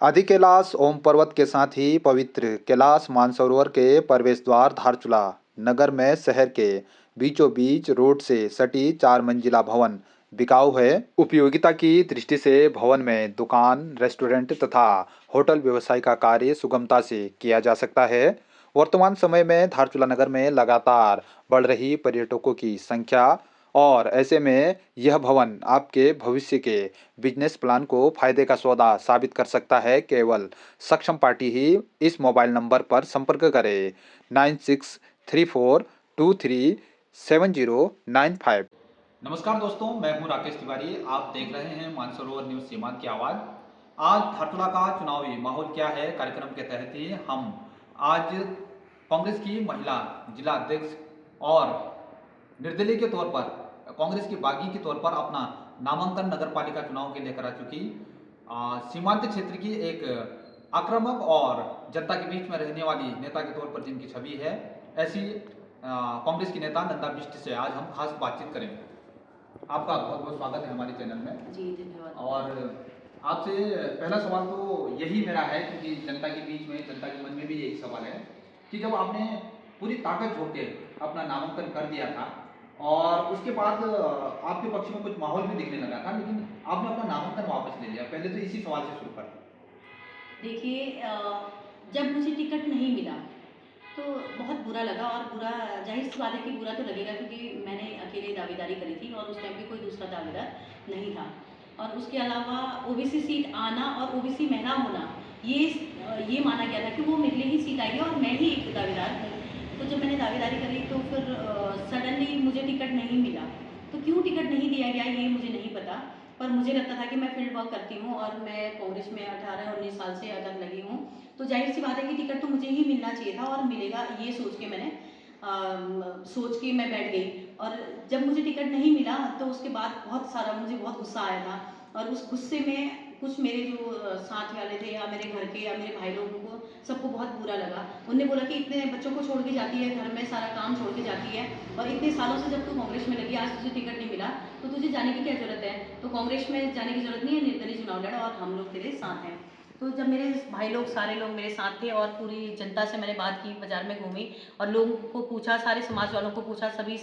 आदि कैलाश ओम पर्वत के साथ ही पवित्र कैलाश मानसरोवर के प्रवेश द्वार धारचूला नगर में शहर के बीचों बीच रोड से सटी 4 मंजिला भवन बिकाऊ है। उपयोगिता की दृष्टि से भवन में दुकान, रेस्टोरेंट तथा होटल व्यवसाय का कार्य सुगमता से किया जा सकता है। वर्तमान समय में धारचूला नगर में लगातार बढ़ रही पर्यटकों की संख्या और ऐसे में यह भवन आपके भविष्य के बिजनेस प्लान को फायदे का सौदा साबित कर सकता है। केवल सक्षम पार्टी ही इस मोबाइल नंबर पर संपर्क करें 9634237095। नमस्कार दोस्तों, मैं हूं राकेश तिवारी। आप देख रहे हैं मानसरोवर न्यूज सीमांत की आवाज। आज धारचूला का चुनावी माहौल क्या है कार्यक्रम के तहत ही हम आज कांग्रेस की महिला जिला अध्यक्ष और निर्दलीय के तौर पर कांग्रेस की बागी के तौर पर अपना नामांकन नगर पालिका चुनाव के लिए करा चुकी सीमांत क्षेत्र की एक आक्रामक और जनता के बीच में रहने वाली नेता के तौर पर जिनकी छवि है, ऐसी कांग्रेस की नेता नंदा बिष्ट से आज हम खास बातचीत करेंगे। आपका बहुत बहुत स्वागत है हमारे चैनल में। जी धन्यवाद। और आपसे पहला सवाल तो यही मेरा है, क्योंकि जनता के बीच में, जनता के मन में भी यही सवाल है कि जब आपने पूरी ताकत झोंक के अपना नामांकन कर दिया था और उसके बाद आपके पक्ष में कुछ माहौल भी दिखने लगा था, लेकिन आपने अपना नामांकन वापस ले लिया। पहले तो इसी सवाल से शुरू करते हैं। देखिए, जब मुझे टिकट नहीं मिला तो बहुत बुरा लगा, और बुरा जाहिर सी बात है कि बुरा तो लगेगा, क्योंकि मैंने अकेले दावेदारी करी थी और उस टाइम पे कोई दूसरा दावेदार नहीं था। और उसके अलावा ओबीसी सीट आना और ओबीसी महिला होना, ये माना गया था कि वो मेरे लिए ही सीट आएगी और मैं ही एक दावेदार हूँ। तो जब मैंने दावेदारी करी तो फिर सडनली मुझे टिकट नहीं मिला। तो क्यों टिकट नहीं दिया गया ये मुझे नहीं पता, पर मुझे लगता था कि मैं फील्ड वर्क करती हूँ और मैं कांग्रेस में 18-19 साल से अगर लगी हूँ, तो जाहिर सी बात है कि टिकट तो मुझे ही मिलना चाहिए था और मिलेगा, ये सोच के मैंने सोच के मैं बैठ गई। और जब मुझे टिकट नहीं मिला तो उसके बाद मुझे बहुत गुस्सा आया था। और उस गुस्से में कुछ मेरे जो साथ वाले थे या मेरे घर के या मेरे भाई लोगों को, सबको बहुत बुरा लगा। उन्होंने बोला कि इतने बच्चों को छोड़ के जाती है, घर में सारा काम छोड़ के जाती है, और इतने सालों से जब तू कांग्रेस में लगी, आज तुझे टिकट नहीं मिला तो तुझे जाने की क्या जरूरत है। तो कांग्रेस में जाने की जरूरत नहीं है, निर्दलीय चुनाव लड़ा और हम लोग तेरे साथ हैं। तो जब मेरे भाई लोग, सारे लोग मेरे साथ थे और पूरी जनता से मैंने बात की, बाजार में घूमी और लोगों को पूछा, सारे समाज वालों को पूछा, सभी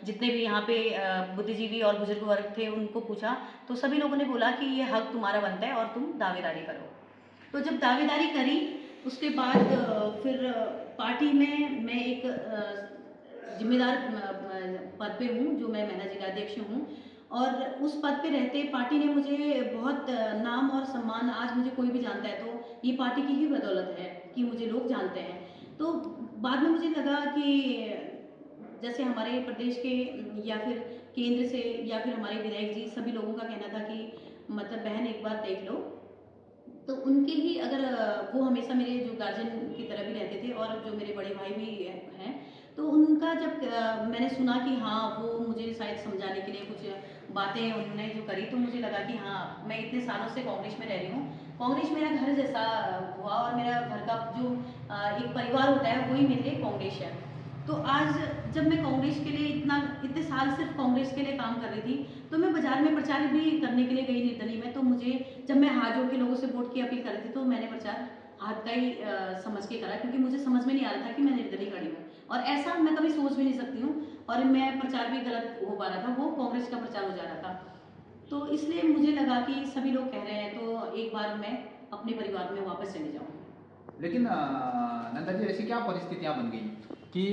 जितने भी यहाँ पे बुद्धिजीवी और बुजुर्ग वर्ग थे उनको पूछा, तो सभी लोगों ने बोला कि ये हक तुम्हारा बनता है और तुम दावेदारी करो। तो जब दावेदारी करी उसके बाद फिर पार्टी में मैं एक जिम्मेदार पद पे हूँ, जो मैं महिला जिलाध्यक्ष हूँ। और उस पद पे रहते पार्टी ने मुझे बहुत नाम और सम्मान, आज मुझे कोई भी जानता है तो ये पार्टी की ही बदौलत है कि मुझे लोग जानते हैं। तो बाद में मुझे लगा कि जैसे हमारे प्रदेश के या फिर केंद्र से या फिर हमारे विधायक जी, सभी लोगों का कहना था कि मतलब बहन एक बार देख लो। तो उनके ही अगर वो हमेशा मेरे जो गार्जियन की तरह भी रहते थे और जो मेरे बड़े भाई भी हैं, तो उनका जब मैंने सुना कि हाँ वो मुझे शायद समझाने के लिए कुछ बातें उन्होंने जो करी, तो मुझे लगा कि हाँ, मैं इतने सालों से कांग्रेस में रह रही हूँ, कांग्रेस मेरा घर जैसा हुआ और मेरा घर का जो एक परिवार होता है वही मेरे लिए कांग्रेस है। तो आज जब मैं कांग्रेस के लिए इतने साल सिर्फ कांग्रेस के लिए काम कर रही थी, तो मैं बाजार में प्रचार भी करने के लिए गई निर्दलीय में। तो मुझे जब मैं हाथ जोड़ के लोगों से वोट की अपील कर रही थी, तो मैंने प्रचार हाथ का ही समझ के करा, क्योंकि मुझे समझ में नहीं आ रहा था कि मैं निर्दलीय खड़ी हूँ और ऐसा मैं कभी सोच भी नहीं सकती हूँ। और मैं प्रचार भी गलत हो पा रहा था, वो कांग्रेस का प्रचार हो जा रहा था। तो इसलिए मुझे लगा कि सभी लोग कह रहे हैं तो एक बार मैं अपने परिवार में वापस चली जाऊँ। लेकिन नंदा जी, ऐसी क्या परिस्थितियां बन गई कि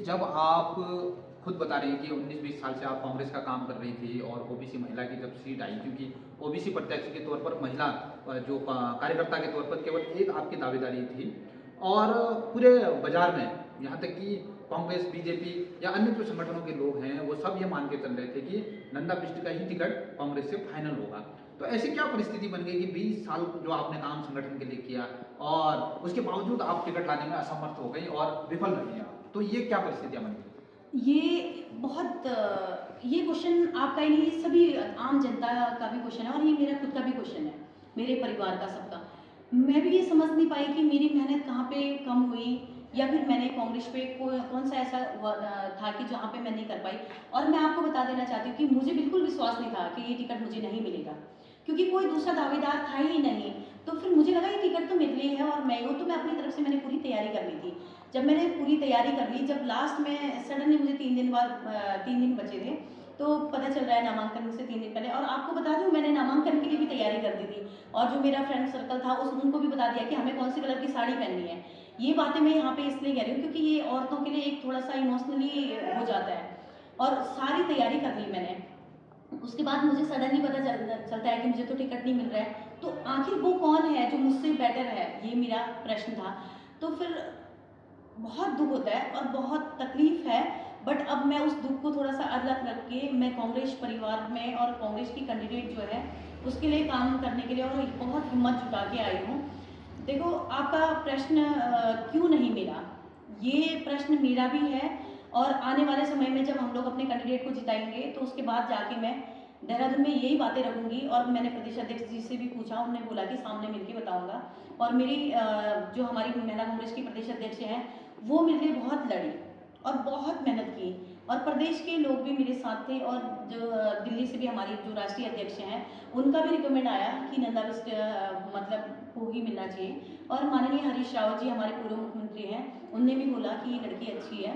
जब आप खुद बता रही हैं कि 19-20 साल से आप कांग्रेस का काम कर रही थी और ओबीसी महिला की जब सीट आई, क्योंकि ओबीसी प्रत्याशी के तौर पर महिला जो कार्यकर्ता के तौर पर केवल एक आपकी दावेदारी थी, और पूरे बाजार में यहाँ तक कि कांग्रेस, बीजेपी या अन्य जो संगठनों के लोग हैं वो सब ये मान के चल रहे थे कि नंदा बिष्ट का ही टिकट कांग्रेस से फाइनल होगा। तो ऐसी क्या परिस्थिति बन गई कि 20 साल जो आपने काम संगठन के लिए किया और उसके बावजूद आप टिकट लाने में असमर्थ हो गई और विफल रही आप, तो ये क्या परिस्थितियां बन गई? ये क्वेश्चन आपका ही नहीं, सभी आम जनता का भी क्वेश्चन है और ये मेरा खुद का भी क्वेश्चन है, मेरे परिवार का, सबका। मैं भी ये समझ नहीं पाई कि मेरी मेहनत कहाँ पे कम हुई, या फिर मैंने कांग्रेस पे कौन सा ऐसा था कि जहाँ पे मैं नहीं कर पाई। और मैं आपको बता देना चाहती हूँ कि मुझे बिल्कुल विश्वास नहीं था कि ये टिकट मुझे नहीं मिलेगा, क्योंकि कोई दूसरा दावेदार था ही नहीं। तो फिर मुझे लगा ये टिकट तो मेरे लिए है और मैं हूँ, तो मैं अपनी तरफ से मैंने पूरी तैयारी कर ली थी। जब मैंने पूरी तैयारी कर ली, जब लास्ट में सडनली मुझे 3 दिन बाद 3 दिन बचे थे, तो पता चल रहा है नामांकन से 3 दिन पहले, और आपको बता दूँ मैंने नामांकन के लिए भी तैयारी कर दी थी, और जो मेरा फ्रेंड सर्कल था उस उनको भी बता दिया कि हमें कौन सी कलर की साड़ी पहननी है। ये बातें मैं यहाँ पे इसलिए कह रही हूँ क्योंकि ये औरतों के लिए एक थोड़ा सा इमोशनली हो जाता है, और सारी तैयारी कर ली मैंने। उसके बाद मुझे सडनली पता चलता है कि मुझे तो टिकट नहीं मिल रहा है, तो आखिर वो कौन है जो मुझसे बेटर है, ये मेरा प्रश्न था। तो फिर बहुत दुख होता है और बहुत तकलीफ है, बट अब मैं उस दुख को थोड़ा सा अलग रख के मैं कांग्रेस परिवार में और कांग्रेस की कैंडिडेट जो है उसके लिए काम करने के लिए और बहुत हिम्मत जुटा के आई हूँ। देखो आपका प्रश्न क्यों नहीं मिला, ये प्रश्न मेरा भी है, और आने वाले समय में जब हम लोग अपने कैंडिडेट को जिताएंगे तो उसके बाद जाके मैं देहरादून में यही बातें रखूंगी, और मैंने प्रदेश अध्यक्ष जी से भी पूछा, उन्होंने बोला कि सामने मिलके बताऊंगा। और मेरी जो हमारी महिला कांग्रेस की प्रदेश अध्यक्ष हैं वो मेरे लिए बहुत लड़ी और बहुत मेहनत की, और प्रदेश के लोग भी मेरे साथ थे, और जो दिल्ली से भी हमारी जो राष्ट्रीय अध्यक्ष हैं उनका भी रिकमेंड आया कि नंदा बिस्ट मतलब को ही मिलना चाहिए, और माननीय हरीश रावत जी हमारे पूर्व मुख्यमंत्री हैं, उनने भी बोला कि ये लड़की अच्छी है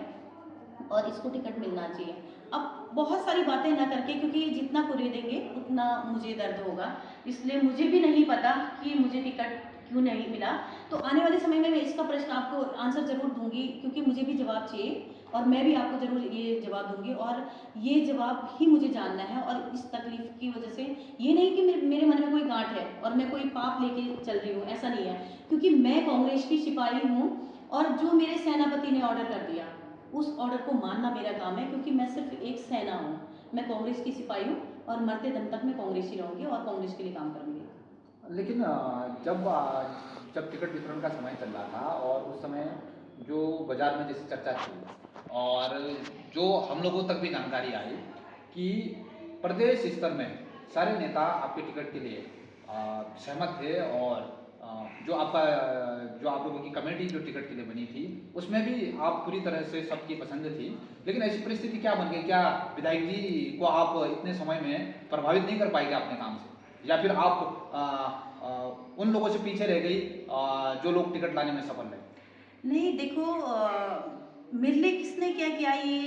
और इसको टिकट मिलना चाहिए। अब बहुत सारी बातें ना करके, क्योंकि जितना कुरेदेंगे उतना मुझे दर्द होगा, इसलिए मुझे भी नहीं पता कि मुझे टिकट क्यों नहीं मिला। तो आने वाले समय में मैं इसका प्रश्न आपको आंसर ज़रूर दूंगी, क्योंकि मुझे भी जवाब चाहिए और मैं भी आपको ज़रूर ये जवाब दूंगी, और ये जवाब ही मुझे जानना है। और इस तकलीफ की वजह से ये नहीं कि मेरे मन में कोई गांठ है और मैं कोई पाप लेके चल रही हूँ, ऐसा नहीं है, क्योंकि मैं कांग्रेस की सिपाही हूँ, और जो मेरे सेनापति ने ऑर्डर कर दिया उस ऑर्डर को मानना मेरा काम है, क्योंकि मैं सिर्फ एक सेना हूँ, मैं कांग्रेस की सिपाही हूँ, और मरते दम तक मैं कांग्रेस ही रहूँगी और कांग्रेस के लिए काम करूँगी। लेकिन जब टिकट वितरण का समय चल रहा था और उस समय जो बाजार में जैसे चर्चा थी और जो हम लोगों तक भी जानकारी आई कि प्रदेश स्तर में सारे नेता आपके टिकट के लिए सहमत थे, और जो आप लोगों की कमेटी जो टिकट के लिए बनी थी उसमें भी आप पूरी तरह से सबकी पसंद थी। लेकिन ऐसी परिस्थिति क्या बन गई, क्या विधायक जी को आप इतने समय में प्रभावित नहीं कर पाएंगे अपने काम से, या फिर आप उन लोगों से पीछे रह गई जो लोग टिकट लाने में सफल रहे? नहीं देखो, मेरे लिए किसने क्या किया ये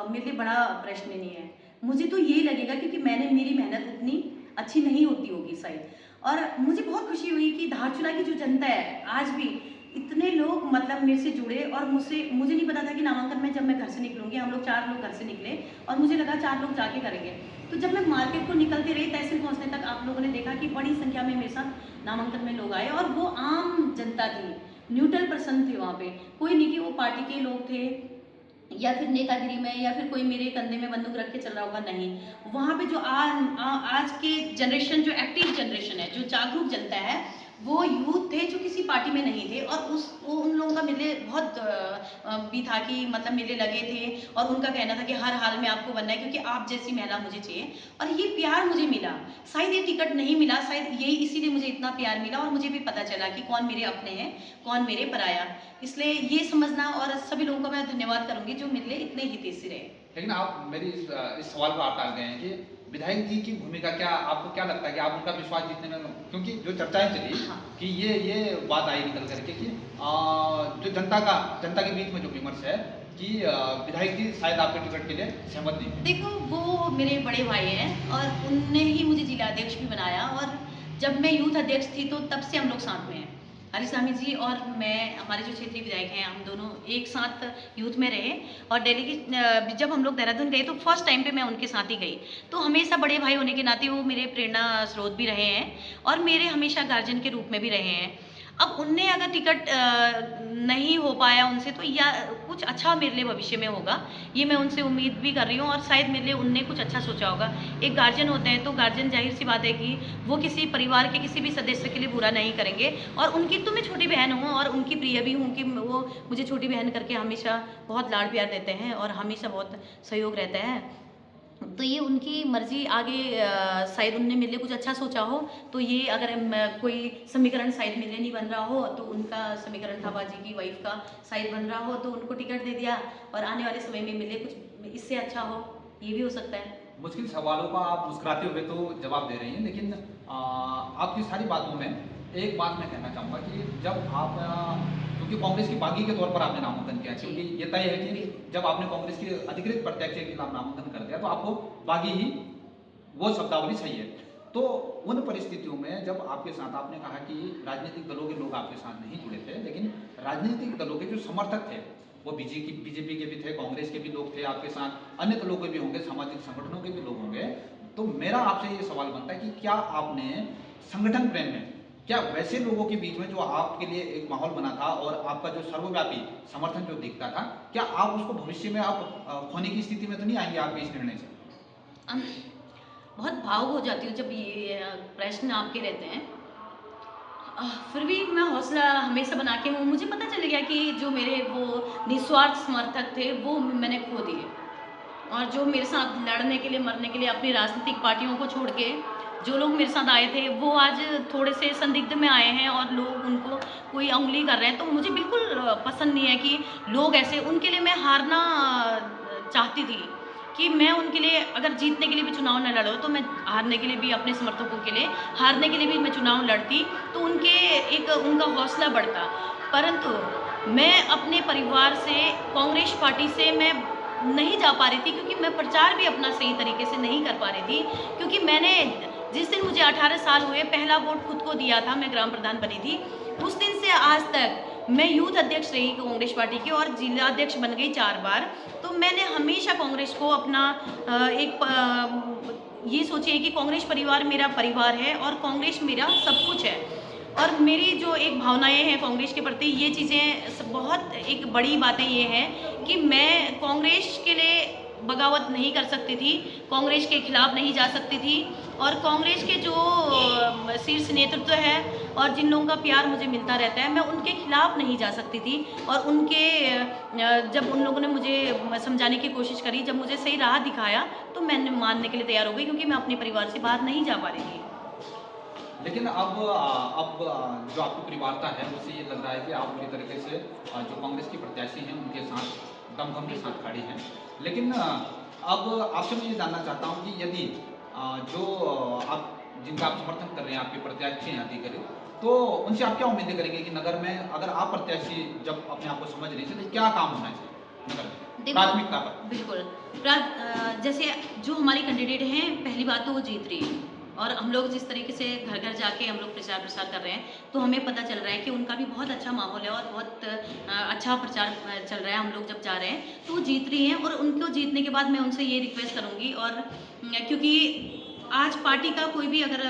मेरे लिए बड़ा प्रश्न नहीं है। मुझे तो यही लगेगा क्योंकि मेरी मेहनत उतनी अच्छी नहीं होती होगी शायद, और मुझे बहुत खुशी हुई कि धारचूला की जो जनता है आज भी इतने लोग मतलब मेरे से जुड़े, और मुझे नहीं पता था कि नामांकन में जब मैं घर से निकलूंगी, हम लोग 4 लोग घर से निकले और मुझे लगा 4 लोग जाके करेंगे, तो जब मैं मार्केट को निकलती रही तहसील पहुंचने तक आप लोगों ने देखा कि बड़ी संख्या में मेरे साथ नामांकन में लोग आए, और वो आम जनता थी, न्यूट्रल पर्सन थे वहाँ पे, कोई नहीं कि वो पार्टी के लोग थे या फिर नेतागिरी में या फिर कोई मेरे कंधे में बंदूक रख के चल रहा होगा, नहीं। वहाँ पे जो आज के जनरेशन, जो एक्टिव जनरेशन है, जो जागरूक जनता है, वो यूथ थे जो किसी पार्टी में नहीं थे, और उन लोगों का मेरे लिए बहुत भी था कि मतलब मेरे लगे थे, और उनका कहना था कि हर हाल में आपको बनना है क्योंकि आप जैसी महिला मुझे चाहिए, और ये प्यार मुझे मिला। शायद ये टिकट नहीं मिला, शायद यही इसीलिए मुझे इतना प्यार मिला, और मुझे भी पता चला कि कौन मेरे अपने हैं कौन मेरे पराया, इसलिए ये समझना, और सभी लोगों का मैं धन्यवाद करूंगी जो मेरे लिए इतने हितैषी रहे। लेकिन आप मेरी इस सवाल पर आप टाल गए हैं कि विधायक जी की भूमिका क्या, आपको क्या लगता है कि आप उनका विश्वास जीतने में, क्योंकि जो चर्चाएं चली हाँ। कि ये बात आई निकल करके कि जो जनता के बीच में जो विमर्श है कि विधायक जी शायद आपके टिकट के लिए सहमत नहीं है। देखो वो मेरे बड़े भाई हैं और उनने ही मुझे जिला अध्यक्ष भी बनाया, और जब मैं यूथ अध्यक्ष थी तो तब से हम लोग साथ में हैं। हरीसामी जी और मैं, हमारे जो क्षेत्रीय विधायक हैं, हम दोनों एक साथ यूथ में रहे, और दिल्ली की जब हम लोग देहरादून गए तो फर्स्ट टाइम पे मैं उनके साथ ही गई, तो हमेशा बड़े भाई होने के नाते वो मेरे प्रेरणा स्रोत भी रहे हैं और मेरे हमेशा गार्जियन के रूप में भी रहे हैं। अब उनने अगर टिकट नहीं हो पाया उनसे, तो या कुछ अच्छा मेरे लिए भविष्य में होगा, ये मैं उनसे उम्मीद भी कर रही हूँ, और शायद मेरे लिए उनने कुछ अच्छा सोचा होगा। एक गार्जियन होते हैं तो गार्जियन जाहिर सी बात है कि वो किसी परिवार के किसी भी सदस्य के लिए बुरा नहीं करेंगे, और उनकी तो मैं छोटी बहन हूँ और उनकी प्रिय भी हूँ कि वो मुझे छोटी बहन करके हमेशा बहुत लाड़ प्यार देते हैं और हमेशा बहुत सहयोग रहता है। तो ये उनकी मर्जी, आगे शायद उनने मेरे लिए कुछ अच्छा सोचा हो, तो ये अगर कोई समीकरण शायद मेरे लिए नहीं बन रहा हो, तो उनका समीकरण था बाजी की वाइफ का शायद बन रहा हो, तो उनको टिकट दे दिया, और आने वाले समय में मिले कुछ इससे अच्छा हो, ये भी हो सकता है। मुश्किल सवालों का आप मुस्कुराते हुए तो जवाब दे रही हैं, लेकिन आपकी सारी बातों में एक बात मैं कहना चाहूँगा कि जब आप क्योंकि कांग्रेस की बागी के तौर पर आपने नामांकन किया, क्योंकि ये तय है कि जब आपने कांग्रेस के अधिकृत प्रत्याशी के खिलाफ नामांकन कर दिया तो आपको बागी ही वो शब्दावली सही है। तो उन परिस्थितियों में जब आपके साथ आपने कहा कि राजनीतिक दलों के लोग आपके साथ नहीं जुड़े थे, लेकिन राजनीतिक दलों के जो समर्थक थे वो बीजेपी के भी थे, कांग्रेस के भी लोग थे आपके साथ, अन्य दलों के भी होंगे, सामाजिक संगठनों के भी लोग होंगे। तो मेरा आपसे ये सवाल बनता है कि क्या आपने संगठन प्रेम में, क्या वैसे लोगों के बीच में जो आपके लिए एक माहौल बना था और आपका जो सर्वव्यापी समर्थन जो दिखता था, क्या आप उसको भविष्य में आप खोने की स्थिति में तो नहीं आएंगे आपके इस निर्णय से? अम, बहुत भावुक हो जाती हूँ जब ये प्रश्न आपके रहते हैं। फिर भी मैं हौसला हमेशा बना के हूँ। मुझे पता चल गया कि जो मेरे वो निस्वार्थ समर्थक थे वो मैंने खो दिए, और जो मेरे साथ लड़ने के लिए मरने के लिए अपनी राजनीतिक पार्टियों को छोड़ के जो लोग मेरे साथ आए थे वो आज थोड़े से संदिग्ध में आए हैं और लोग उनको कोई उंगली कर रहे हैं। तो मुझे बिल्कुल पसंद नहीं है कि लोग ऐसे, उनके लिए मैं हारना चाहती थी कि मैं उनके लिए अगर जीतने के लिए भी चुनाव न लड़ो तो मैं हारने के लिए भी, अपने समर्थकों के लिए हारने के लिए भी मैं चुनाव लड़ती, तो उनका हौसला बढ़ता। परंतु मैं अपने परिवार से, कांग्रेस पार्टी से मैं नहीं जा पा रही थी, क्योंकि मैं प्रचार भी अपना सही तरीके से नहीं कर पा रही थी। क्योंकि मैंने जिस दिन मुझे 18 साल हुए पहला वोट खुद को दिया था, मैं ग्राम प्रधान बनी थी, उस दिन से आज तक मैं यूथ अध्यक्ष रही कांग्रेस पार्टी की और जिला अध्यक्ष बन गई 4 बार। तो मैंने हमेशा कांग्रेस को अपना ये सोचिए कि कांग्रेस परिवार मेरा परिवार है और कांग्रेस मेरा सब कुछ है। और मेरी जो एक भावनाएं हैं कांग्रेस के प्रति, ये चीज़ें बहुत एक बड़ी बातें ये हैं कि मैं कांग्रेस के लिए बगावत नहीं कर सकती थी, कांग्रेस के खिलाफ नहीं जा सकती थी, और कांग्रेस के जो शीर्ष नेतृत्व है और जिन लोगों का प्यार मुझे मिलता रहता है, मैं उनके खिलाफ नहीं जा सकती थी। और जब उन लोगों ने मुझे समझाने की कोशिश करी, जब मुझे सही राह दिखाया, तो मैंने मानने के लिए तैयार हो गई, क्योंकि मैं अपने परिवार से बाहर नहीं जा पा रही थी। लेकिन अब जो आपकी परिवारता है उससे ये लग रहा है कि आप पूरी तरीके से जो कांग्रेस की प्रत्याशी हैं उनके साथ दमखम के साथ खड़ी हैं। लेकिन अब आपसे मैं ये जानना चाहता हूँ कि यदि जो आप जिनका आप समर्थन कर रहे हैं, आपके प्रत्याशी हैं अधिकारी, तो उनसे आप क्या उम्मीदें करेंगे कि नगर में अगर आप प्रत्याशी जब अपने आप को समझ रही हैं तो क्या काम होना चाहिए नगर में प्राथमिकता पर? बिल्कुल, जैसे जो हमारी कैंडिडेट हैं, पहली बात तो वो जीत रही है, और हम लोग जिस तरीके से घर घर जाके हम लोग प्रचार प्रसार कर रहे हैं, तो हमें पता चल रहा है कि उनका भी बहुत अच्छा माहौल है और बहुत अच्छा प्रचार चल रहा है। हम लोग जब जा रहे हैं तो वो जीत रही हैं, और उनको जीतने के बाद मैं उनसे ये रिक्वेस्ट करूँगी, और क्योंकि आज पार्टी का कोई भी अगर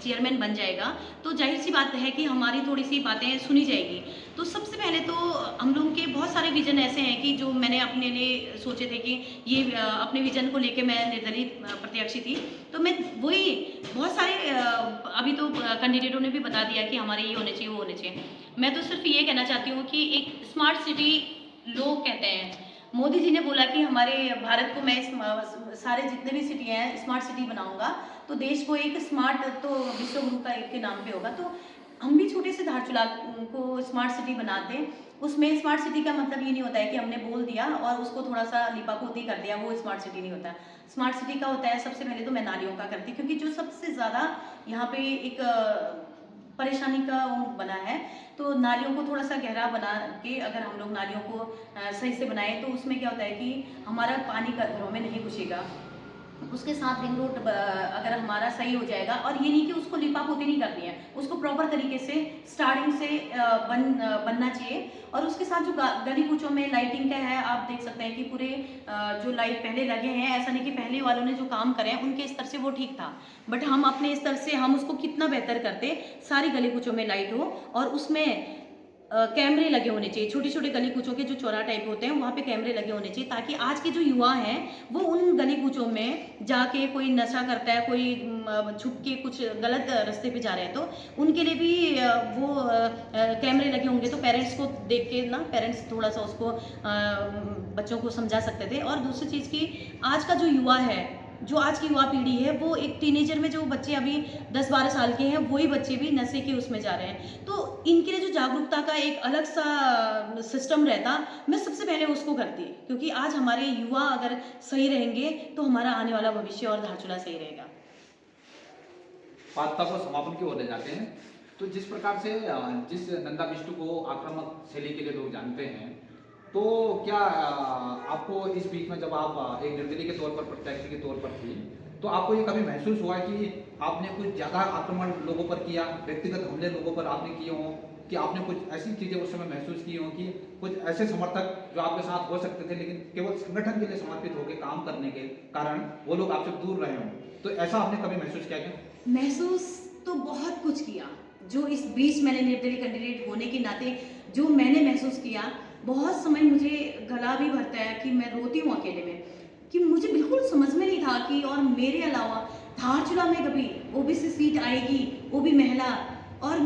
चेयरमैन बन जाएगा तो जाहिर सी बात है कि हमारी थोड़ी सी बातें सुनी जाएगी। तो सबसे पहले तो हम लोगों के बहुत सारे विज़न ऐसे हैं कि जो मैंने अपने लिए सोचे थे कि ये अपने विज़न को लेके मैं निर्दलीय प्रत्याशी थी, तो मैं वही बहुत सारे अभी तो कैंडिडेटों ने भी बता दिया कि हमारे ये होने चाहिए, वो होने चाहिए। मैं तो सिर्फ ये कहना चाहती हूँ कि एक स्मार्ट सिटी लोग कहते हैं, मोदी जी ने बोला कि हमारे भारत को मैं सारे जितने भी सिटी हैं स्मार्ट सिटी बनाऊंगा, तो देश को एक स्मार्ट, तो विश्व गुरु का एक के नाम पे होगा। तो हम भी छोटे से धारचूला को स्मार्ट सिटी बनाते हैं। उसमें स्मार्ट सिटी का मतलब ये नहीं होता है कि हमने बोल दिया और उसको थोड़ा सा लिपापोती कर दिया, वो स्मार्ट सिटी नहीं होता। स्मार्ट सिटी का होता है, सबसे पहले तो मैं नालियों का करती, क्योंकि जो सबसे ज़्यादा यहाँ पे एक परेशानी का बना है, तो नालियों को थोड़ा सा गहरा बना के अगर हम लोग नालियों को सही से बनाएं, तो उसमें क्या होता है कि हमारा पानी का घरों में नहीं घुसेगा। उसके साथ रिंग रोड अगर हमारा सही हो जाएगा, और ये नहीं कि उसको लिपापोती नहीं करनी है, उसको प्रॉपर तरीके से स्टार्टिंग से बनना चाहिए। और उसके साथ जो गली कूचों में लाइटिंग का है, आप देख सकते हैं कि पूरे जो लाइट पहले लगे हैं, ऐसा नहीं कि पहले वालों ने जो काम करे हैं उनके स्तर से वो ठीक था, बट हम अपने स्तर से हम उसको कितना बेहतर करते, सारी गली कूचों में लाइट हो और उसमें कैमरे लगे होने चाहिए। छोटे छोटे गली कूचों के जो चौराहा टाइप होते हैं वहाँ पे कैमरे लगे होने चाहिए, ताकि आज के जो युवा हैं वो उन गली कूचों में जाके, कोई नशा करता है, कोई छुप के कुछ गलत रास्ते पे जा रहे हैं, तो उनके लिए भी वो कैमरे लगे होंगे, तो पेरेंट्स को देख के ना, पेरेंट्स थोड़ा सा उसको बच्चों को समझा सकते थे। और दूसरी चीज़ की आज का जो युवा है, जो आज की युवा पीढ़ी है, वो एक टीनेजर में जो बच्चे अभी 10-12 साल के हैं, वही बच्चे भी नशे के उसमें जा रहे हैं। तो इनके लिए जो जागरूकता का एक अलग सा सिस्टम रहता, मैं सबसे पहले उसको करती, क्योंकि आज हमारे युवा अगर सही रहेंगे तो हमारा आने वाला भविष्य और धारचूला सही रहेगा। वार्ता को समापन की ओर ले जाते हैं। तो जिस प्रकार से जिस नंदा बिष्टु को आक्रामक शैली के लिए लोग जानते हैं, तो क्या आपको इस बीच में जब आप एक निर्दलीय के तौर पर, प्रत्याशी के तौर पर थी, तो आपको ये कभी महसूस हुआ कि आपने कुछ ज़्यादा आक्रमण लोगों पर किया, व्यक्तिगत हमले लोगों पर आपने किए हों, कि आपने कुछ ऐसी चीज़ें उस समय महसूस की हों कि कुछ ऐसे समर्थक जो आपके साथ हो सकते थे, लेकिन केवल संगठन के लिए समर्पित होकर काम करने के कारण वो लोग आपसे दूर रहे हों? तो ऐसा आपने कभी महसूस किया क्या? महसूस तो बहुत कुछ किया। जो इस बीच मैंने निर्दलीय कैंडिडेट होने के नाते जो मैंने महसूस किया, बहुत समय मुझे गला भी भरता है कि मैं रोती हूँ अकेले में, कि मुझे बिल्कुल समझ में नहीं था कि और मेरे अलावा धारचूला में कभी ओबीसी सीट आएगी, वो भी महिला, और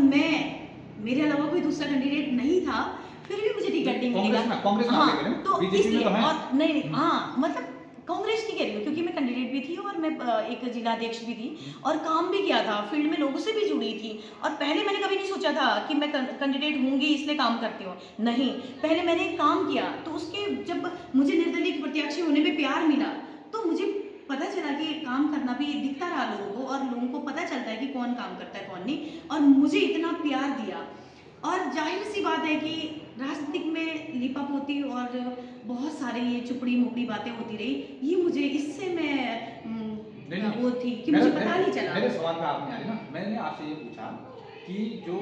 मेरे अलावा कोई दूसरा कैंडिडेट नहीं था, फिर भी मुझे टिकट नहीं मिलेगा। कांग्रेस में आप हाँ, कह रहे हैं, तो बीजेपी में इसलिए तो हैं। और नहीं, हाँ, मतलब कांग्रेस की कह रही हूँ क्योंकि मैं कैंडिडेट भी थी और मैं एक जिलाध्यक्ष भी थी और काम भी किया था, फील्ड में लोगों से भी जुड़ी थी। और पहले मैंने कभी नहीं सोचा था कि मैं कैंडिडेट होंगी इसलिए काम करती हूँ, नहीं, पहले मैंने एक काम किया, तो उसके जब मुझे निर्दलीय की प्रत्याशी होने में प्यार मिला, तो मुझे पता चला कि काम करना भी दिखता रहा लोगों को, और लोगों को पता चलता है कि कौन काम करता है कौन नहीं, और मुझे इतना प्यार दिया। और जाहिर सी बात है कि राजनीतिक में लीपापोती और बहुत सारे ये चुपड़ी मुपड़ी बातें होती रही, ये मुझे इससे मैं नहीं, वो थी कि मुझे पता नहीं चला। मेरे सवाल पे आप नहीं आ रही ना। मैंने आपसे ये पूछा कि जो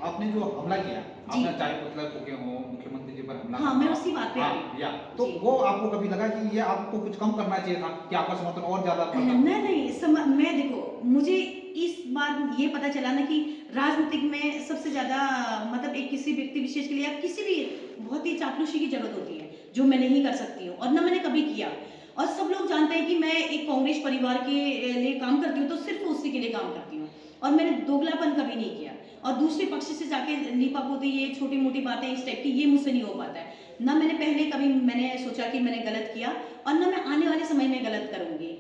आपने जो हमला किया, जी। आपने चाहे पुतला फूके हों, मुख्यमंत्री जी पर हमला हाँ, करना मैं हो, उसी बात पे हाँ, आ रही हूँ। या तो जी। वो आपको कभी लगा कि ये आपको कुछ कम करना चाहिए था कि आपका समर्थन और ज्यादा बढ़ता? नहीं, मैं देखो, मुझे इस बार ये पता चला ना कि राजनीतिक में सबसे ज़्यादा मतलब एक किसी व्यक्ति विशेष के लिए या किसी भी बहुत ही चापलूसी की जरूरत होती है, जो मैं नहीं कर सकती हूँ और ना मैंने कभी किया। और सब लोग जानते हैं कि मैं एक कांग्रेस परिवार के लिए काम करती हूँ, तो सिर्फ उसी के लिए काम करती हूँ और मैंने दोगलापन कभी नहीं किया। और दूसरे पक्ष से जाके लीपापोती, ये छोटी मोटी बातें इस टाइप की, ये मुझसे नहीं हो पाता है। ना मैंने पहले कभी मैंने सोचा कि मैंने गलत किया और ना मैं आने वाले समय में गलत करूंगी।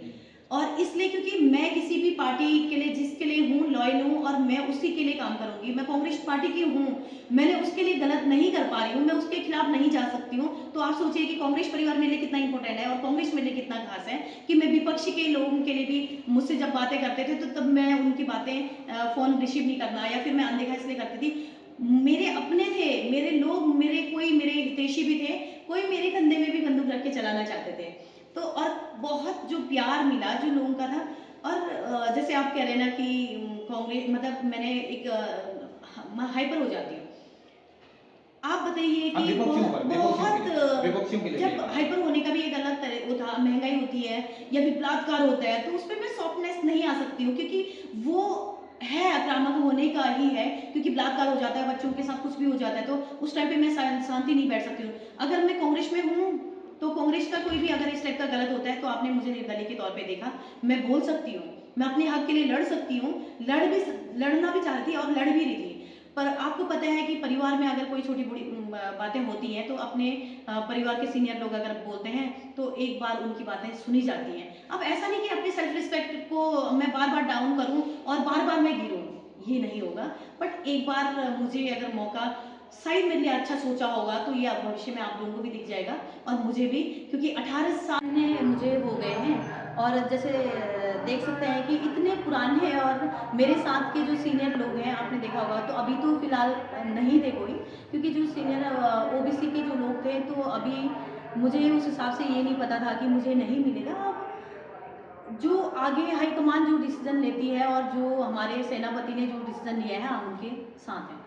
और इसलिए क्योंकि मैं किसी भी पार्टी के लिए जिसके लिए हूँ लॉयल हूँ और मैं उसी के लिए काम करूंगी। मैं कांग्रेस पार्टी की हूँ, मैंने उसके लिए गलत नहीं कर पा रही हूँ, मैं उसके खिलाफ नहीं जा सकती हूँ। तो आप सोचिए कि कांग्रेस परिवार मेरे लिए कितना इंपॉर्टेंट है और कांग्रेस मेरे लिए कितना खास है कि मैं विपक्ष के लोगों के लिए भी मुझसे जब बातें करते थे तो तब मैं उनकी बातें फोन रिसीव नहीं करना या फिर मैं अनदेखा इसलिए करती थी। मेरे अपने थे, मेरे लोग, मेरे हितैषी भी थे, कोई मेरे कंधे में भी बंदूक रख के चलाना चाहते थे। तो और बहुत जो प्यार मिला जो लोगों का था। और जैसे आप कह रहे हैं ना कि कांग्रेस मतलब मैंने एक हाइपर हो जाती हूँ। आप बताइए हम कि विपक्षियों के लिए जब भी है। हाइपर होने का भी एक अलग तरह वो था, महंगाई होती है या फिर बलात्कार होता है, तो उस पर मैं सॉफ्टनेस नहीं आ सकती हूँ क्योंकि वो है आक्रामक होने का ही है, क्योंकि बलात्कार हो जाता है, बच्चों के साथ कुछ भी हो जाता है, तो उस टाइम पे मैं शांति नहीं बैठ सकती हूँ। अगर मैं कांग्रेस में हूँ तो कांग्रेस का कोई भी अगर इस टाइप का गलत होता है तो आपने मुझे निर्दलीय के तौर पे देखा, मैं बोल सकती हूँ, मैं अपने हक के लिए लड़ सकती हूँ, लड़ना भी चाहती और लड़ भी रही थी। पर आपको पता है कि परिवार में अगर कोई छोटी बड़ी बातें होती हैं तो अपने परिवार के सीनियर लोग अगर बोलते हैं तो एक बार उनकी बातें सुनी जाती हैं। अब ऐसा नहीं कि अपनी सेल्फ रिस्पेक्ट को मैं बार बार डाउन करूं और बार बार मैं गिरूं, ये नहीं होगा। बट एक बार मुझे अगर मौका शायद मेरे लिए अच्छा सोचा होगा तो ये भविष्य में आप लोगों को भी दिख जाएगा और मुझे भी, क्योंकि 18 साल ने मुझे हो गए हैं। और जैसे देख सकते हैं कि इतने पुराने हैं और मेरे साथ के जो सीनियर लोग हैं आपने देखा होगा, तो अभी तो फिलहाल नहीं थे कोई, क्योंकि जो सीनियर ओबीसी के जो लोग थे तो अभी मुझे उस हिसाब से ये नहीं पता था कि मुझे नहीं मिलेगा। अब जो आगे हाईकमान जो डिसीजन लेती है और जो हमारे सेनापति ने जो डिसीजन लिया है हम उनके साथ हैं।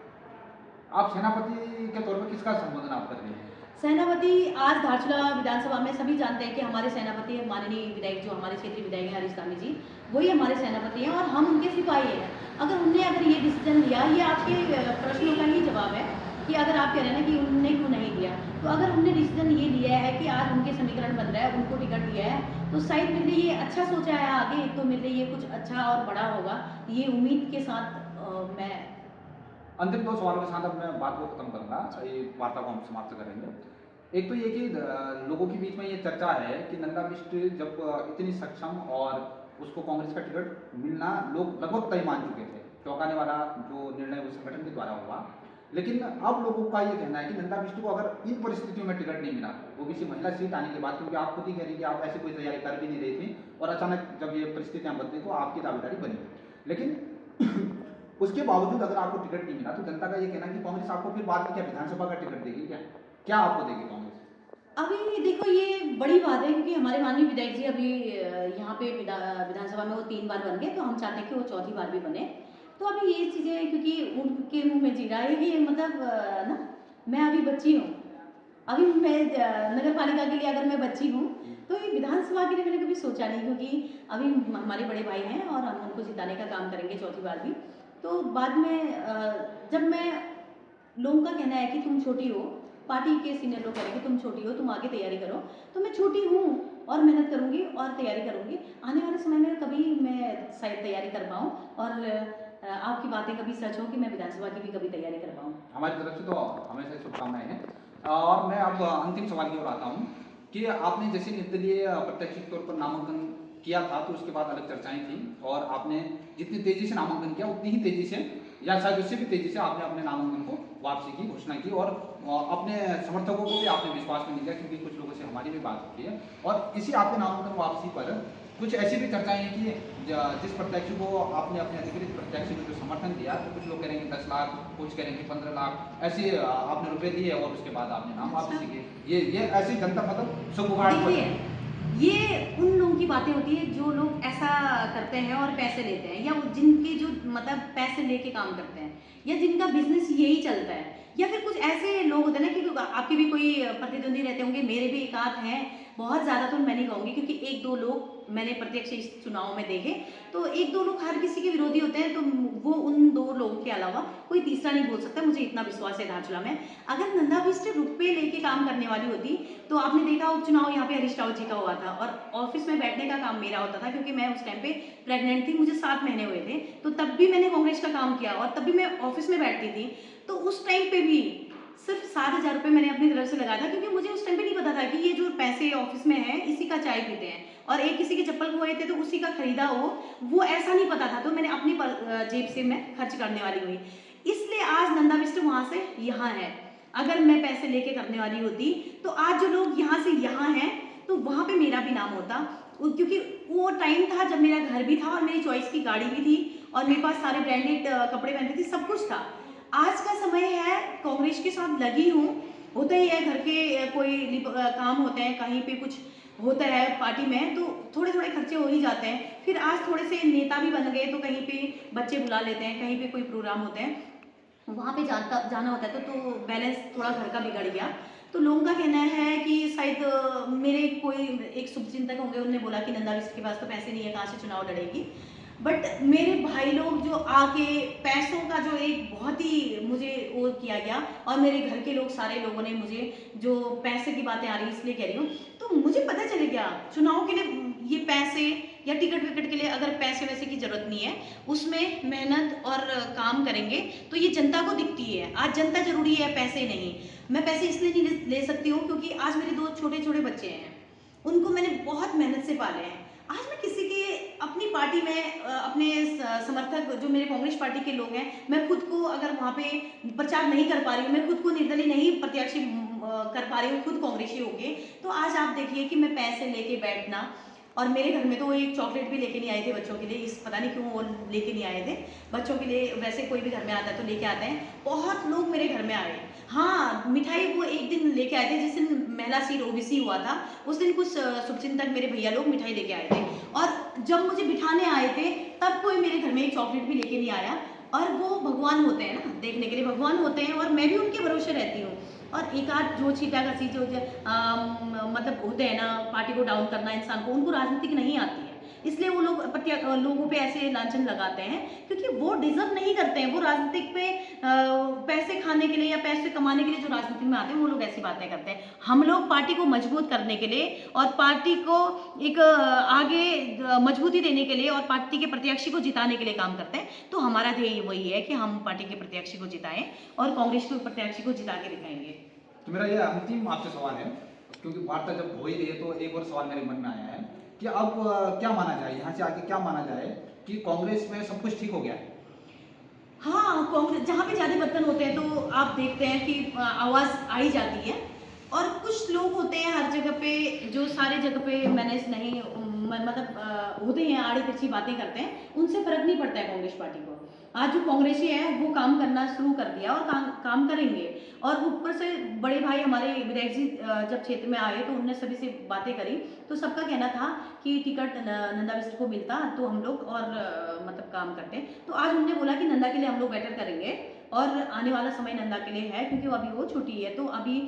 आप सेनापति के तौर पर किसका संबोधन आप कर रहे हैं? सेनापति आज धारचूला विधानसभा में सभी जानते हैं कि हमारे सेनापति माननीय विधायक जो हमारे क्षेत्रीय विधायक हैं हरीश धामी जी, वही हमारे सेनापति हैं और हम उनके सिपाही हैं। अगर ये डिसीजन लिया, ये आपके प्रश्नों का ही जवाब है कि अगर आप कह रहे हैं ना कि उन्होंने क्यों नहीं दिया, तो अगर उन्होंने डिसीजन ये लिया है कि आज उनके समीकरण बन रहा है, उनको टिकट दिया है, तो शायद मेरे लिए ये अच्छा सोचा है आगे, तो मेरे लिए ये कुछ अच्छा और बड़ा होगा, ये उम्मीद के साथ मैं अंतिम दो सवालों के साथ अब मैं बात को खत्म करूंगा, ये वार्ता को हम समाप्त करेंगे। एक तो ये कि लोगों के बीच में ये चर्चा है कि नंदा बिष्ट जब इतनी सक्षम और उसको कांग्रेस का टिकट मिलना लोग लगभग तय मान चुके थे, चौंकाने वाला जो निर्णय उस संगठन के द्वारा हुआ। लेकिन अब लोगों का ये कहना है कि नंदा बिष्ट को अगर इन परिस्थितियों में टिकट नहीं मिला, ओबीसी महिला सीट आने के बाद, क्योंकि आप खुद ही कह रही कि आप ऐसी कोई तैयारी कर भी नहीं रही थी और अचानक जब ये परिस्थितियां बदली तो आपकी दावेदारी बनी। लेकिन उसके बावजूद अगर आपको टिकट नहीं मिला तो जनता का ये कहना है कि कांग्रेस आपको फिर बाद में क्या विधानसभा का टिकट देगी क्या? क्या आपको देगी कांग्रेस? अभी देखो ये बड़ी बात है क्योंकि हमारे माननीय विधायक जी अभी यहाँ पे विधानसभा में वो 3 बार बन गए, तो हम चाहते हैं कि वो चौथी बार भी बने। तो अभी ये चीज़ें क्योंकि उनके मुंह में जीरा है कि मतलब ना, मैं अभी बच्ची हूँ, अभी मैं नगर पालिका के लिए अगर मैं बच्ची हूँ तो ये विधानसभा के लिए मैंने कभी सोचा नहीं, क्योंकि अभी हमारे बड़े भाई हैं और हम उनको जिताने का काम करेंगे चौथी बार भी। तो बाद में जब मैं, लोगों का कहना है कि तुम छोटी हो, पार्टी के सीनियर लोग कह रहे हैं कि तुम छोटी हो, तुम आगे तैयारी करो, तो मैं छोटी हूँ और मेहनत करूँगी और तैयारी करूँगी। आने वाले समय में कभी मैं शायद तैयारी कर पाऊँ और आपकी बातें कभी सच हो कि मैं विधानसभा की भी कभी तैयारी कर पाऊँ। हमारी तरफ से तो हमेशा शुभकामनाएं हैं। और मैं अब अंतिम सवाल की ओर आता हूँ कि आपने जैसे निर्दलीय प्रत्याशी के तौर पर नामांकन किया था तो उसके बाद अलग चर्चाएं थी और आपने जितनी तेजी से नामांकन किया उतनी ही तेजी से या शायद उससे भी तेजी से आपने अपने नामांकन को वापसी की घोषणा की और अपने समर्थकों को भी आपने विश्वास में लिया, क्योंकि कुछ लोगों से हमारी भी बात होती है। और इसी आपके नामांकन वापसी पर कुछ ऐसी भी चर्चाएं हैं कि जिस प्रत्याशी को आपने अपने अधिकृत प्रत्याशी को जो समर्थन दिया तो कुछ लोग करेंगे 10 लाख, कुछ करेंगे 15 लाख, ऐसे आपने रुपए दिए और उसके बाद आपने नाम वापसी किए। ये ऐसी जनता मतलब सुगबुगाहट हो देखिए, जाती है। ये उन लोगों की बातें होती है जो लोग ऐसा करते हैं और पैसे लेते हैं, या जिनके जो मतलब पैसे लेके काम करते हैं, या जिनका बिजनेस यही चलता है, या फिर कुछ ऐसे लोग होते हैं ना, क्योंकि आपके भी कोई प्रतिद्वंदी रहते होंगे, मेरे भी एक आध हैं, बहुत ज़्यादा तो मैं नहीं कहूँगी क्योंकि 1-2 लोग मैंने प्रत्यक्ष इस चुनाव में देखे, तो 1-2 लोग हर किसी के विरोधी होते हैं, तो वो उन 2 लोगों के अलावा कोई तीसरा नहीं बोल सकता, मुझे इतना विश्वास है धारचूला में। अगर नंदा बिष्ट रुपये लेके काम करने वाली होती तो आपने देखा उपचुनाव यहाँ पे हरीश रावत जी का हुआ था और ऑफिस में बैठने का काम मेरा होता था, क्योंकि मैं उस टाइम पे प्रेग्नेंट थी, मुझे 7 महीने हुए थे, तो तब भी मैंने कांग्रेस का काम किया और तब भी मैं ऑफिस में बैठती थी। तो उस टाइम पे भी सिर्फ 7,000 रुपये मैंने अपनी तरफ से लगाया था, क्योंकि मुझे उस टाइम पे नहीं पता था कि ये जो पैसे ऑफिस में है इसी का चाय पीते हैं और एक किसी के चप्पल खोए थे तो उसी का खरीदा हो, वो ऐसा नहीं पता था, तो मैंने अपनी जेब से मैं खर्च करने वाली हुई, इसलिए आज नंदा बिष्ट वहाँ से यहाँ है। अगर मैं पैसे लेके करने वाली होती तो आज जो लोग यहाँ से यहाँ हैं तो वहाँ पे मेरा भी नाम होता, क्योंकि वो टाइम था जब मेरा घर भी था और मेरी चॉइस की गाड़ी भी थी और मेरे पास सारे ब्रांडेड कपड़े पहनती थी, सब कुछ था। आज का समय है, कांग्रेस के साथ लगी हूँ, होता ही है, घर के कोई काम होते हैं, कहीं पे कुछ होता है पार्टी में, तो थोड़े थोड़े खर्चे हो ही जाते हैं। फिर आज थोड़े से नेता भी बन गए तो कहीं पे बच्चे बुला लेते हैं, कहीं पे कोई प्रोग्राम होते हैं, वहाँ पे जाना होता है, तो बैलेंस थोड़ा घर का बिगड़ गया। तो लोगों का कहना है कि शायद मेरे कोई एक शुभचिंतक होंगे, उन्होंने बोला कि नंदा बिष्ट के पास तो पैसे नहीं है, कहाँ से चुनाव लड़ेगी। बट मेरे भाई लोग जो आके पैसों का जो एक बहुत ही मुझे वो किया गया, और मेरे घर के लोग सारे लोगों ने मुझे, जो पैसे की बातें आ रही इसलिए कह रही हूँ, तो मुझे पता चले गया चुनाव के लिए ये पैसे या टिकट विकट के लिए अगर पैसे वैसे की जरूरत नहीं है, उसमें मेहनत और काम करेंगे तो ये जनता को दिखती है। आज जनता जरूरी है, पैसे नहीं। मैं पैसे इसलिए नहीं ले सकती हूँ क्योंकि आज मेरे 2 छोटे छोटे बच्चे हैं, उनको मैंने बहुत मेहनत से पाले हैं। आज मैं किसी के अपनी पार्टी में अपने समर्थक जो मेरे कांग्रेस पार्टी के लोग हैं, मैं खुद को अगर वहाँ पे प्रचार नहीं कर पा रही हूँ, मैं खुद को निर्दलीय नहीं प्रत्याशी कर पा रही हूँ, खुद कांग्रेसी होके, तो आज आप देखिए कि मैं पैसे लेके बैठना, और मेरे घर में तो वो एक चॉकलेट भी लेके नहीं आए थे बच्चों के लिए, इस पता नहीं क्यों वो लेके नहीं आए थे बच्चों के लिए, वैसे कोई भी घर में आता है तो लेके आते हैं, बहुत लोग मेरे घर में आए। हाँ, मिठाई वो एक दिन लेके आए थे जिस दिन महिला सीट ओबीसी हुआ था, उस दिन कुछ शुभचिंतक मेरे भैया लोग मिठाई लेके आए थे, और जब मुझे बिठाने आए थे तब कोई मेरे घर में एक चॉकलेट भी लेके नहीं आया। और वो भगवान होते हैं ना, देखने के लिए भगवान होते हैं, और मैं भी उनके भरोसे रहती हूँ। और एक आध जो छीटा घसी जो मतलब होते हैं ना, पार्टी को डाउन करना इंसान को, उनको राजनीतिक नहीं आती है, इसलिए वो लोग लोगों पे ऐसे लांछन लगाते हैं, क्योंकि वो डिजर्व नहीं करते हैं। वो राजनीतिक पे पैसे खाने के लिए या पैसे कमाने के लिए जो राजनीति में आते हैं, वो लोग ऐसी बातें करते हैं। हम लोग पार्टी को मजबूत करने के लिए और पार्टी को एक आगे मजबूती देने के लिए और पार्टी के प्रत्याशी को जिताने के लिए काम करते हैं। तो हमारा ध्येय वही है कि हम पार्टी के प्रत्याशी को जिताएं और कांग्रेस के प्रत्याशी को जिता के दिखाएंगे। तो मेरा ये अंतिम आपसे सवाल है, क्योंकि वार्ता जब हो ही रही है तो एक और सवाल मेरे मन में आया है कि अब क्या माना जाए, यहाँ से आगे क्या माना जाए कि कांग्रेस में सब कुछ ठीक हो गया है? हाँ, कांग्रेस जहाँ पे ज़्यादा बर्तन होते हैं तो आप देखते हैं कि आवाज़ आई जाती है, और कुछ लोग होते हैं हर जगह पे जो सारे जगह पे मैनेज नहीं मतलब होते हैं, आड़ी तिरछी बातें करते हैं, उनसे फर्क नहीं पड़ता है कांग्रेस पार्टी को। आज जो कांग्रेसी है वो काम करना शुरू कर दिया और काम करेंगे। और ऊपर से बड़े भाई हमारे विधायक जी जब क्षेत्र में आए तो उनने सभी से बातें करी, तो सबका कहना था कि टिकट नंदा बिष्ट को मिलता तो हम लोग और मतलब काम करते। तो आज उन्होंने बोला कि नंदा के लिए हम लोग बेटर करेंगे और आने वाला समय नंदा के लिए है, क्योंकि अभी वो छोटी है। तो अभी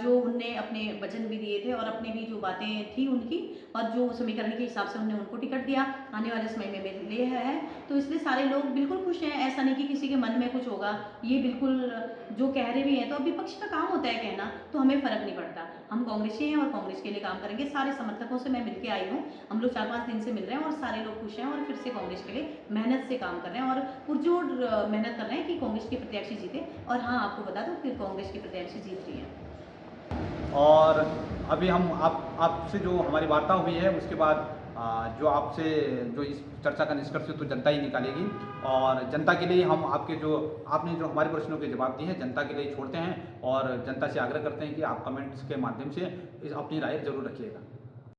जो उनने अपने वचन भी दिए थे और अपने भी जो बातें थी उनकी और जो समीकरण के हिसाब से उन्होंने उनको टिकट दिया, आने वाले समय में मेरे लिए है। तो इसलिए सारे लोग बिल्कुल खुश हैं, ऐसा नहीं कि किसी के मन में कुछ होगा। ये बिल्कुल जो कह रहे भी हैं, तो विपक्ष का काम होता है कहना, तो हमें फ़र्क नहीं पड़ता। हम कांग्रेसी हैं और कांग्रेस के लिए काम करेंगे। सारे समर्थकों से मैं मिलके आई हूँ, हम लोग 4-5 दिन से मिल रहे हैं और सारे लोग खुश हैं और फिर से कांग्रेस के लिए मेहनत से काम कर रहे हैं और पुरजोर मेहनत कर रहे हैं कि कांग्रेस के प्रत्याशी जीते। और हाँ, आपको बता दूँ फिर कांग्रेस की प्रत्याशी जीत रही है। और अभी हम आपसे जो हमारी वार्ता हुई है उसके बाद जो आपसे जो इस चर्चा का निष्कर्ष तो जनता ही निकालेगी, और जनता के लिए हम आपके जो आपने जो हमारे प्रश्नों के जवाब दिए हैं जनता के लिए छोड़ते हैं और जनता से आग्रह करते हैं कि आप कमेंट्स के माध्यम से अपनी राय जरूर रखिएगा।